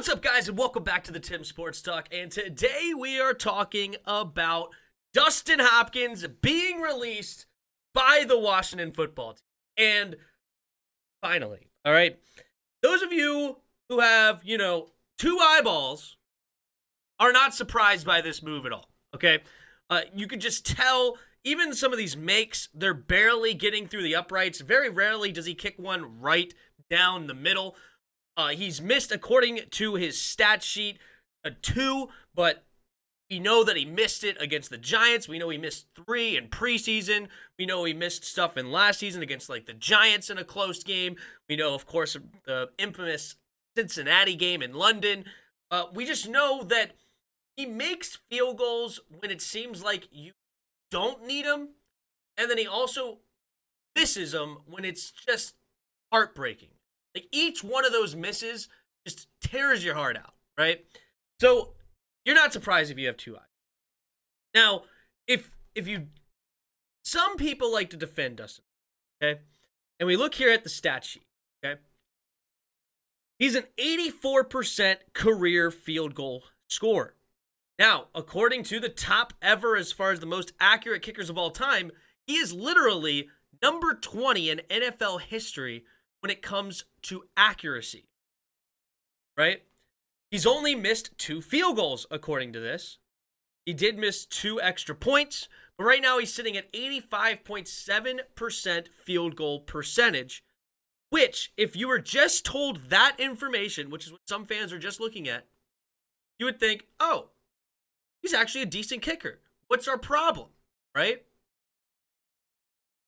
What's up, guys, and welcome back to the Tim Sports Talk. And today we are talking about Dustin Hopkins being released by the Washington football team. And finally, all right, those of you who have, two eyeballs are not surprised by this move at all, okay? You could just tell, even some of these makes, they're barely getting through the uprights. Very rarely does he kick one right down the middle. He's missed, according to his stat sheet, a 2, but we know that he missed it against the Giants. We know he missed 3 in preseason. We know he missed stuff in last season against, the Giants in a close game. We know, of course, the infamous Cincinnati game in London. We just know that he makes field goals when it seems like you don't need them, and then he also misses them when it's just heartbreaking. Like, each one of those misses just tears your heart out, right? So, you're not surprised if you have 2 eyes. Now, if you... Some people like to defend Dustin, okay? And we look here at the stat sheet, okay? He's an 84% career field goal scorer. Now, according to the top ever as far as the most accurate kickers of all time, he is literally number 20 in NFL history when it comes to accuracy, right? He's only missed 2 field goals, according to this. He did miss 2 extra points, but right now he's sitting at 85.7% field goal percentage, which, if you were just told that information, which is what some fans are just looking at, you would think, oh, he's actually a decent kicker. What's our problem, right?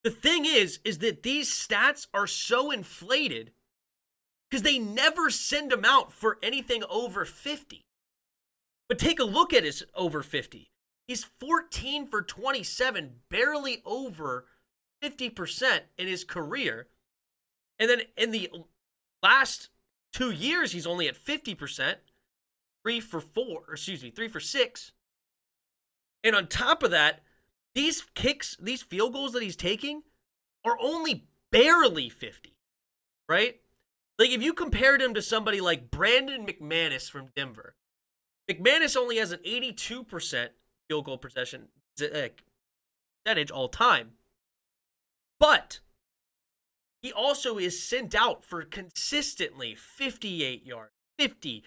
The thing is that these stats are so inflated because they never send him out for anything over 50. But take a look at his over 50. He's 14 for 27, barely over 50% in his career. And then in the last 2 years, he's only at 50%, 3 for 6. And on top of that, these kicks, these field goals that he's taking are only barely 50, right? Like, if you compared him to somebody like Brandon McManus from Denver, McManus only has an 82% field goal percentage all time, but he also is sent out for consistently 58 yards, 60,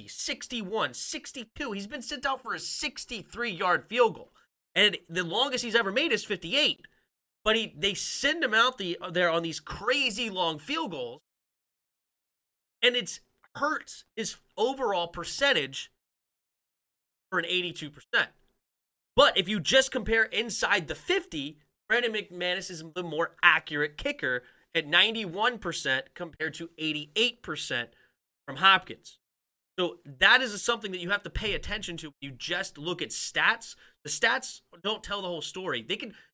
61, 62. He's been sent out for a 63-yard field goal. And the longest he's ever made is 58. But they send him out there on these crazy long field goals, and it hurts his overall percentage for an 82%. But if you just compare inside the 50, Brandon McManus is the more accurate kicker at 91% compared to 88% from Hopkins. So that is something that you have to pay attention to. You just look at stats. The stats don't tell the whole story.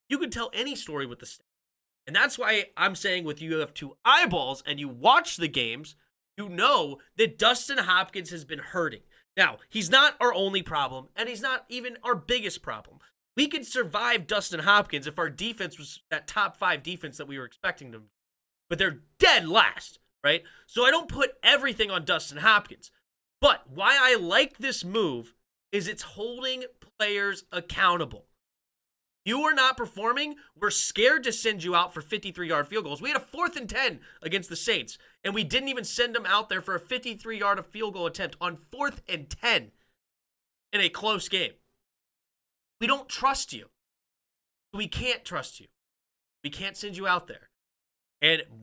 You can tell any story with the stats. And that's why I'm saying, with you have 2 eyeballs and you watch the games, you know that Dustin Hopkins has been hurting. Now, he's not our only problem, and he's not even our biggest problem. We could survive Dustin Hopkins if our defense was that top 5 defense that we were expecting them. But they're dead last, right? So I don't put everything on Dustin Hopkins. But why I like this move is it's holding players accountable. You are not performing, we're scared to send you out for 53-yard field goals. We had a 4th and 10 against the Saints, and we didn't even send them out there for a 53-yard field goal attempt on 4th and 10 in a close game. We don't trust you. We can't trust you. We can't send you out there.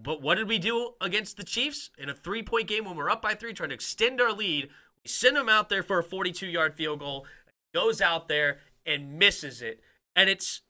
But what did we do against the Chiefs? In a 3-point game when we're up by 3, trying to extend our lead, we send him out there for a 42-yard field goal, goes out there and misses it. And it's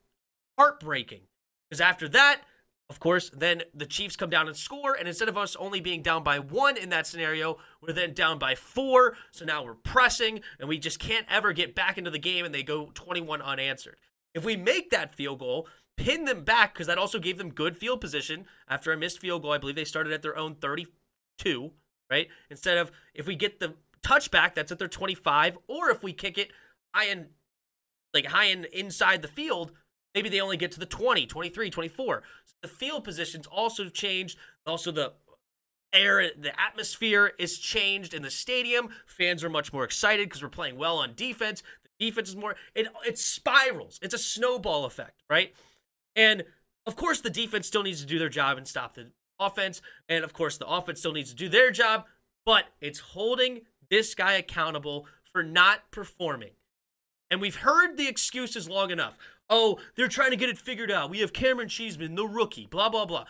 heartbreaking because after that, of course, then the Chiefs come down and score. And instead of us only being down by 1 in that scenario, we're then down by 4. So now we're pressing and we just can't ever get back into the game, and they go 21 unanswered. If we make that field goal, pin them back, because that also gave them good field position after a missed field goal. I believe they started at their own 32, right? Instead of, if we get the touchback, that's at their 25, or if we kick it high and inside the field, maybe they only get to the 20, 23, 24. So the field positions also changed. Also, air, the atmosphere is changed in the stadium. Fans are much more excited because we're playing well on defense. The defense is more, it spirals. It's a snowball effect, right? And of course, the defense still needs to do their job and stop the offense. And of course, the offense still needs to do their job, but it's holding this guy accountable for not performing. And we've heard the excuses long enough. Oh, they're trying to get it figured out. We have Cameron Cheeseman, the rookie, blah, blah, blah.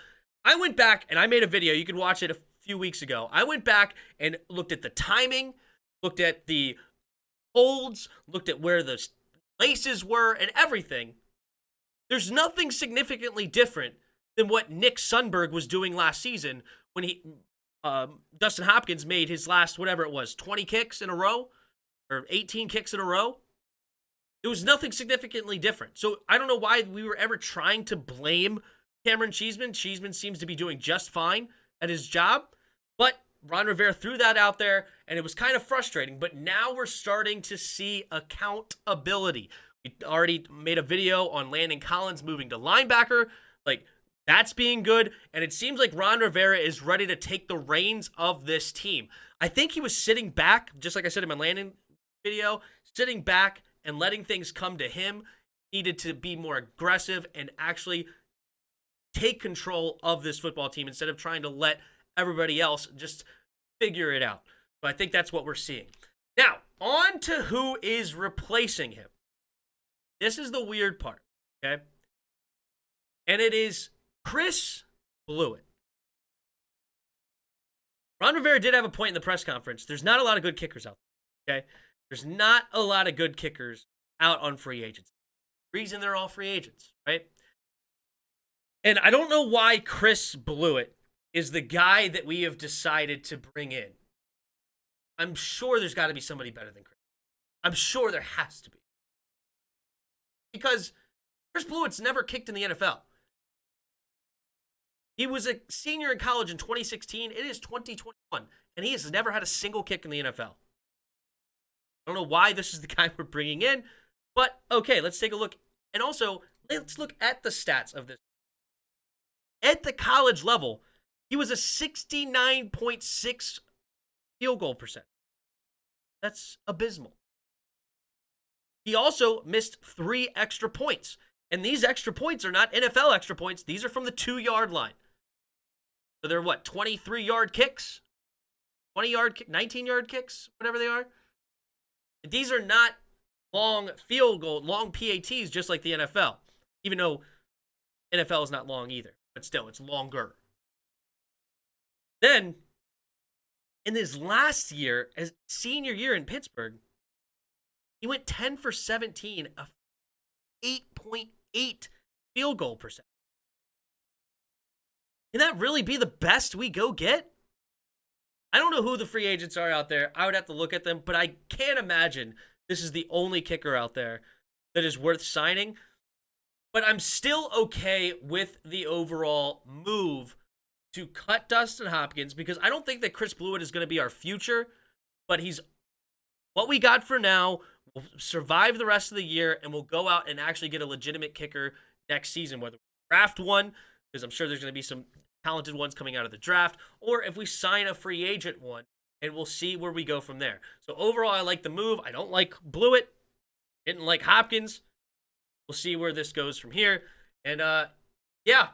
I went back and I made a video. You can watch it a few weeks ago. I went back and looked at the timing, looked at the holds, looked at where the laces were and everything. There's nothing significantly different than what Nick Sundberg was doing last season when Dustin Hopkins made his last, whatever it was, 20 kicks in a row or 18 kicks in a row. There was nothing significantly different. So I don't know why we were ever trying to blame Cameron Cheeseman. Cheeseman seems to be doing just fine at his job, but Ron Rivera threw that out there, and it was kind of frustrating. But now we're starting to see accountability. We already made a video on Landon Collins moving to linebacker. Like, that's being good, and it seems like Ron Rivera is ready to take the reins of this team. I think he was sitting back, just like I said in my Landon video, sitting back and letting things come to him. Needed to be more aggressive and actually take control of this football team instead of trying to let everybody else just figure it out. So I think that's what we're seeing. Now, on to who is replacing him. This is the weird part, okay? And it is Chris Blewett. Ron Rivera did have a point in the press conference. There's not a lot of good kickers out there, okay? There's not a lot of good kickers out on free agents. Reason they're all free agents, right? And I don't know why Chris Blewett is the guy that we have decided to bring in. I'm sure there's got to be somebody better than Chris. I'm sure there has to be. Because Chris Blewett's never kicked in the NFL. He was a senior in college in 2016. It is 2021, and he has never had a single kick in the NFL. I don't know why this is the guy we're bringing in, but okay, let's take a look. And also, let's look at the stats of this. At the college level, he was a 69.6 field goal percent. That's abysmal. He also missed 3 extra points. And these extra points are not NFL extra points. These are from the 2-yard line. So they're what, 23-yard kicks? 20-yard, 19-yard kicks? Whatever they are. These are not long field goal, long PATs just like the NFL. Even though NFL is not long either. But still, it's longer. Then, in his last year, as senior year in Pittsburgh, he went 10 for 17, a 8.8 field goal percent. Can that really be the best we go get? I don't know who the free agents are out there. I would have to look at them, but I can't imagine this is the only kicker out there that is worth signing. But I'm still okay with the overall move to cut Dustin Hopkins because I don't think that Chris Blewett is going to be our future, but he's what we got for now. We'll survive the rest of the year, and we'll go out and actually get a legitimate kicker next season, whether we draft one, because I'm sure there's going to be some talented ones coming out of the draft, or if we sign a free agent one, and we'll see where we go from there. So overall, I like the move. I don't like Blewett. Didn't like Hopkins. We'll see where this goes from here. And, yeah.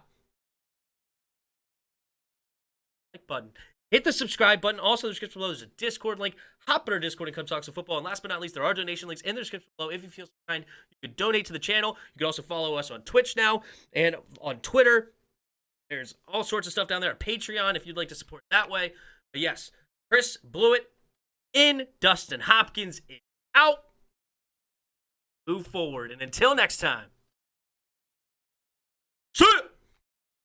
Like button. Hit the subscribe button. Also, in the description below, there's a Discord link. Hop in our Discord and come talk some football. And last but not least, there are donation links in the description below. If you feel so kind, you can donate to the channel. You can also follow us on Twitch now and on Twitter. There's all sorts of stuff down there. Patreon, if you'd like to support that way. But yes, Chris Blewett in. Dustin Hopkins is out. Move forward. And until next time.